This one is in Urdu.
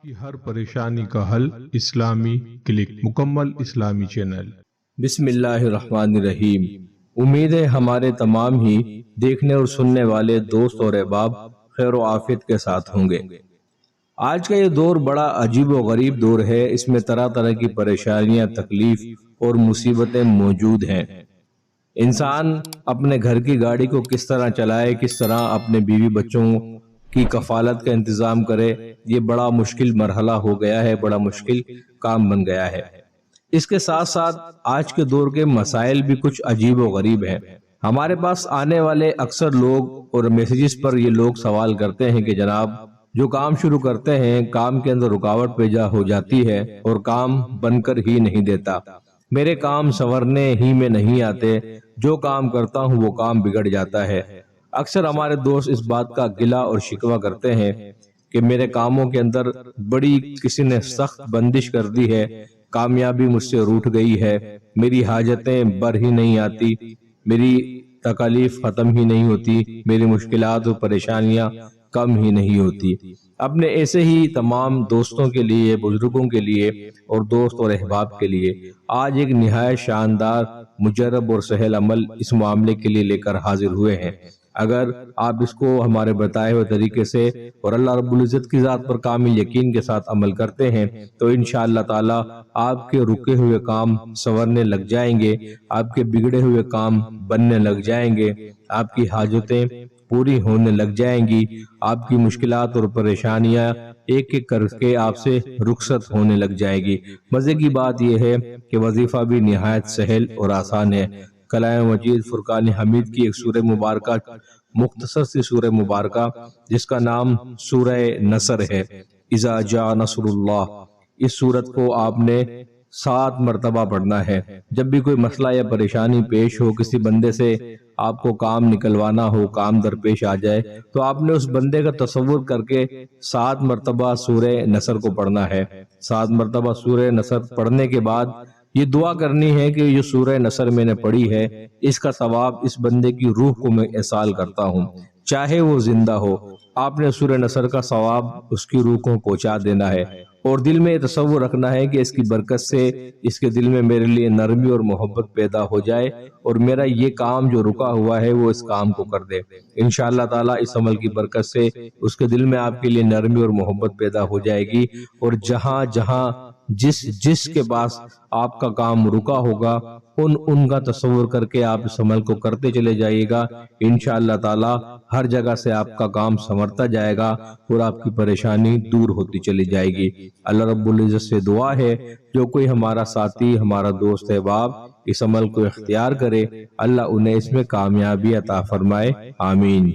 کی ہر پریشانی کا حل اسلامی کلک، مکمل اسلامی چینل۔ بسم اللہ الرحمن الرحیم۔ امید ہے ہمارے تمام ہی دیکھنے اور سننے والے دوست اور احباب خیر و عافیت کے ساتھ ہوں گے۔ آج کا یہ دور بڑا عجیب و غریب دور ہے۔ اس میں طرح طرح کی پریشانیاں، تکلیف اور مصیبتیں موجود ہیں۔ انسان اپنے گھر کی گاڑی کو کس طرح چلائے، کس طرح اپنے بیوی بچوں کی کفالت کا انتظام کرے، یہ بڑا مشکل مرحلہ ہو گیا ہے، بڑا مشکل کام بن گیا ہے۔ اس کے ساتھ ساتھ آج کے دور کے مسائل بھی کچھ عجیب و غریب ہیں۔ ہمارے پاس آنے والے اکثر لوگ اور میسیجز پر یہ لوگ سوال کرتے ہیں کہ جناب جو کام شروع کرتے ہیں کام کے اندر رکاوٹ پیدا ہو جاتی ہے اور کام بن کر ہی نہیں دیتا، میرے کام سنورنے ہی میں نہیں آتے، جو کام کرتا ہوں وہ کام بگڑ جاتا ہے۔ اکثر ہمارے دوست اس بات کا گلہ اور شکوہ کرتے ہیں کہ میرے کاموں کے اندر بڑی کسی نے سخت بندش کر دی ہے، کامیابی مجھ سے روٹھ گئی ہے، میری حاجتیں بر ہی نہیں آتی، میری تکالیف ختم ہی نہیں ہوتی، میری مشکلات اور پریشانیاں کم ہی نہیں ہوتی۔ اپنے ایسے ہی تمام دوستوں کے لیے، بزرگوں کے لیے اور دوست اور احباب کے لیے آج ایک نہایت شاندار، مجرب اور سہل عمل اس معاملے کے لیے لے کر حاضر ہوئے ہیں۔ اگر آپ اس کو ہمارے بتائے ہوئے طریقے سے اور اللہ رب العزت کی ذات پر کامل یقین کے ساتھ عمل کرتے ہیں تو انشاءاللہ تعالی آپ کے رکے ہوئے کام سنورنے لگ جائیں گے، آپ کے بگڑے ہوئے کام بننے لگ جائیں گے، آپ کی حاجتیں پوری ہونے لگ جائیں گی، آپ کی مشکلات اور پریشانیاں ایک ایک کر کے آپ سے رخصت ہونے لگ جائے گی۔ مزے کی بات یہ ہے کہ وظیفہ بھی نہایت سہل اور آسان ہے۔ کلام مجید فرقان حمید کی ایک سورہ مبارکہ، مختصر سی سورہ مبارکہ جس کا نام سورہ نصر ہے، اذا جاء نصر اللہ، اس سورت کو آپ نے 7 مرتبہ پڑھنا ہے۔ جب بھی کوئی مسئلہ یا پریشانی پیش ہو، کسی بندے سے آپ کو کام نکلوانا ہو، کام درپیش آ جائے، تو آپ نے اس بندے کا تصور کر کے 7 مرتبہ سورہ نصر کو پڑھنا ہے۔ 7 مرتبہ سورہ نصر پڑھنے کے بعد یہ دعا کرنی ہے کہ یہ سورہ نصر میں نے پڑھی ہے، اس کا ثواب اس بندے کی روح کو میں ایصال کرتا ہوں، چاہے وہ زندہ ہو۔ آپ نے سورہ نصر کا ثواب اس کی روح کو پہنچا دینا ہے اور دل میں یہ تصور رکھنا ہے کہ اس کی برکت سے اس کے دل میں میرے لیے نرمی اور محبت پیدا ہو جائے اور میرا یہ کام جو رکا ہوا ہے وہ اس کام کو کر دے۔ انشاءاللہ تعالی اس عمل کی برکت سے اس کے دل میں آپ کے لیے نرمی اور محبت پیدا ہو جائے گی اور جہاں جہاں جس کے پاس آپ کا کام رکا ہوگا ان کا تصور کر کے آپ اس عمل کو کرتے چلے جائیے گا، انشاءاللہ تعالی ہر جگہ سے آپ کا کام سنورتا جائے گا اور آپ کی پریشانی دور ہوتی چلی جائے گی۔ اللہ رب العزت سے دعا ہے جو کوئی ہمارا ساتھی، ہمارا دوست احباب اس عمل کو اختیار کرے، اللہ انہیں اس میں کامیابی عطا فرمائے، آمین۔